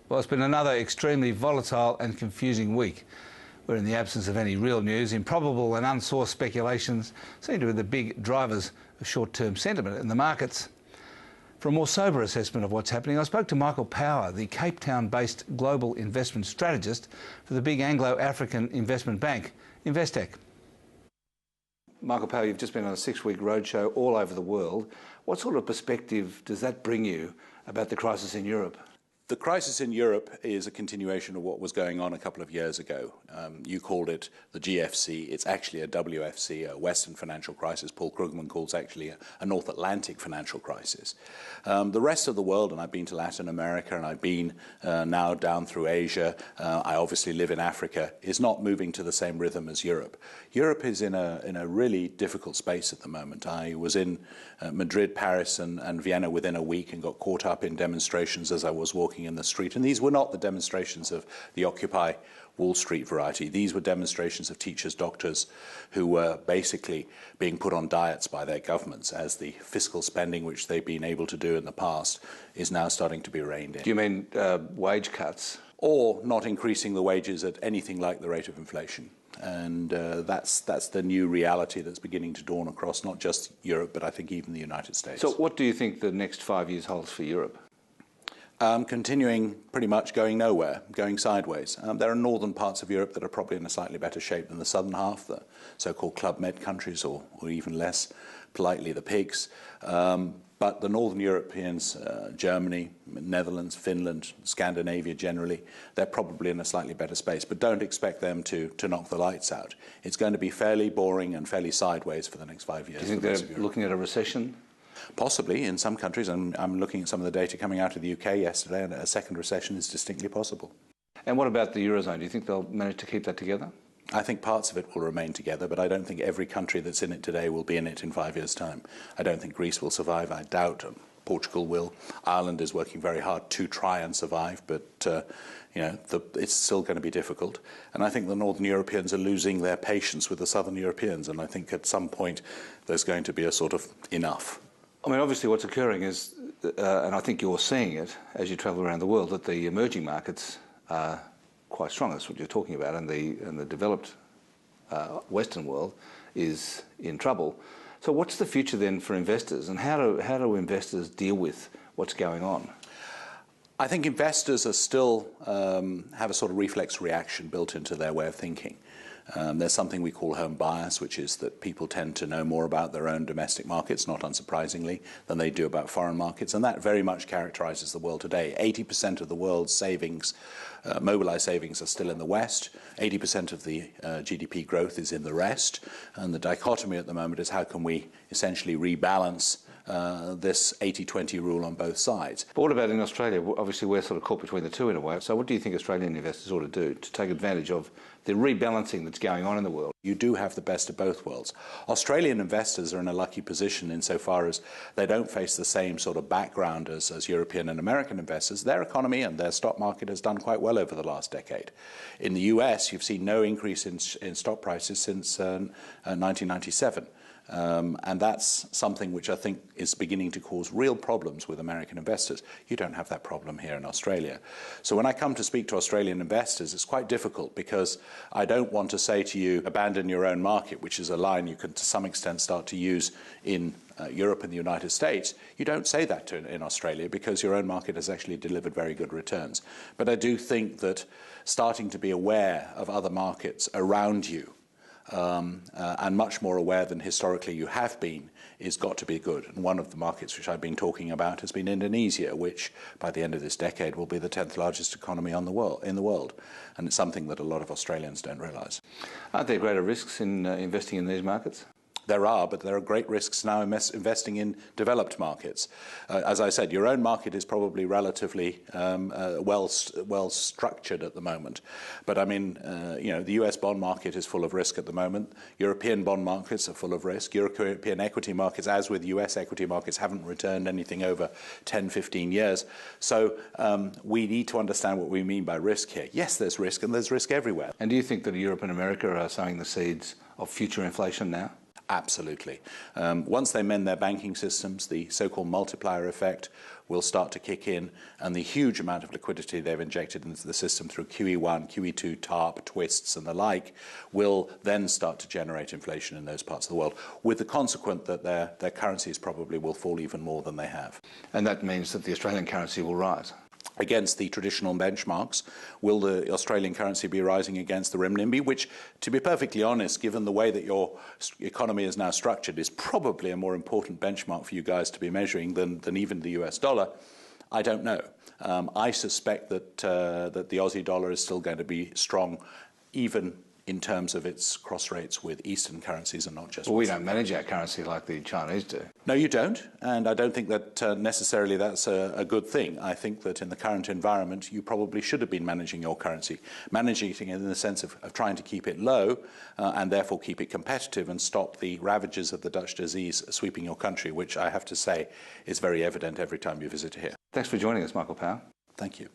Well, it's been another extremely volatile and confusing week, where in the absence of any real news, improbable and unsourced speculations seem to be the big drivers of short-term sentiment in the markets. For a more sober assessment of what's happening, I spoke to Michael Power, the Cape Town-based global investment strategist for the big Anglo-African investment bank, Investec. Michael Power, you've just been on a 6-week roadshow all over the world. What sort of perspective does that bring you about the crisis in Europe? The crisis in Europe is a continuation of what was going on a couple of years ago. You called it the GFC. It's actually a WFC, a Western financial crisis. Paul Krugman calls actually a North Atlantic financial crisis. The rest of the world, and I've been to Latin America and I've been now down through Asia, I obviously live in Africa, is not moving to the same rhythm as Europe. Europe is in a really difficult space at the moment. I was in Madrid, Paris and Vienna within a week and got caught up in demonstrations as I was walking in the street. And these were not the demonstrations of the Occupy Wall Street variety. These were demonstrations of teachers, doctors who were basically being put on diets by their governments as the fiscal spending, which they've been able to do in the past, is now starting to be reined in. Do you mean wage cuts? Or not increasing the wages at anything like the rate of inflation. And that's the new reality that's beginning to dawn across not just Europe, but I think even the United States. So what do you think the next 5 years holds for Europe? Continuing pretty much going nowhere, going sideways. There are northern parts of Europe that are probably in a slightly better shape than the southern half, the so-called Club Med countries, or even less politely, the pigs. But the northern Europeans, Germany, Netherlands, Finland, Scandinavia generally, they're probably in a slightly better space. But don't expect them to knock the lights out. It's going to be fairly boring and fairly sideways for the next 5 years. Do you think they're looking at a recession? Possibly in some countries. I'm looking at some of the data coming out of the UK yesterday, and a second recession is distinctly possible. And what about the Eurozone? Do you think they'll manage to keep that together? I think parts of it will remain together, but I don't think every country that's in it today will be in it in 5 years' time. I don't think Greece will survive. I doubt Portugal will. Ireland is working very hard to try and survive, but it's still going to be difficult. And I think the Northern Europeans are losing their patience with the Southern Europeans, and I think at some point there's going to be a sort of enough. I mean, obviously what's occurring is, and I think you're seeing it as you travel around the world, that the emerging markets are quite strong. That's what you're talking about, and the developed Western world is in trouble. So what's the future then for investors, and how do investors deal with what's going on? I think investors are still have a sort of reflex reaction built into their way of thinking. There's something we call home bias, which is that people tend to know more about their own domestic markets, not unsurprisingly, than they do about foreign markets. And that very much characterizes the world today. 80% of the world's savings, mobilized savings, are still in the West. 80% of the GDP growth is in the rest. And the dichotomy at the moment is how can we essentially rebalance this 80-20 rule on both sides. But what about in Australia? Obviously, we're sort of caught between the two in a way. So what do you think Australian investors ought to do to take advantage of the rebalancing that's going on in the world? You do have the best of both worlds. Australian investors are in a lucky position insofar as they don't face the same sort of background as European and American investors. Their economy and their stock market has done quite well over the last decade. In the US, you've seen no increase in stock prices since 1997. And that's something which I think is beginning to cause real problems with American investors. You don't have that problem here in Australia. So when I come to speak to Australian investors, it's quite difficult because I don't want to say to you, abandon your own market, which is a line you can to some extent start to use in Europe and the United States. You don't say that in Australia because your own market has actually delivered very good returns. But I do think that starting to be aware of other markets around you and much more aware than historically you have been, is got to be good. And one of the markets which I've been talking about has been Indonesia, which by the end of this decade will be the 10th largest economy in the world. And it's something that a lot of Australians don't realise. Aren't there greater risks in investing in these markets? There are, but there are great risks now investing in developed markets. As I said, your own market is probably relatively well structured at the moment. But I mean, the US bond market is full of risk at the moment. European bond markets are full of risk. European equity markets, as with US equity markets, haven't returned anything over 10, 15 years. So we need to understand what we mean by risk here. Yes, there's risk, and there's risk everywhere. And do you think that Europe and America are sowing the seeds of future inflation now? Absolutely. Once they mend their banking systems, the so-called multiplier effect will start to kick in, and the huge amount of liquidity they've injected into the system through QE1, QE2, TARP, twists and the like will then start to generate inflation in those parts of the world, with the consequence that their currencies probably will fall even more than they have. And that means that the Australian currency will rise. Against the traditional benchmarks, will the Australian currency be rising against the renminbi, which, to be perfectly honest, given the way that your economy is now structured, is probably a more important benchmark for you guys to be measuring than even the US dollar? I don't know. I suspect that the Aussie dollar is still going to be strong, even in terms of its cross rates with Eastern currencies and not just. Well, we don't manage our currency like the Chinese do. No, you don't, and I don't think that necessarily that's a good thing. I think that in the current environment, you probably should have been managing your currency, managing it in the sense of trying to keep it low and therefore keep it competitive and stop the ravages of the Dutch disease sweeping your country, which I have to say is very evident every time you visit here. Thanks for joining us, Michael Power. Thank you.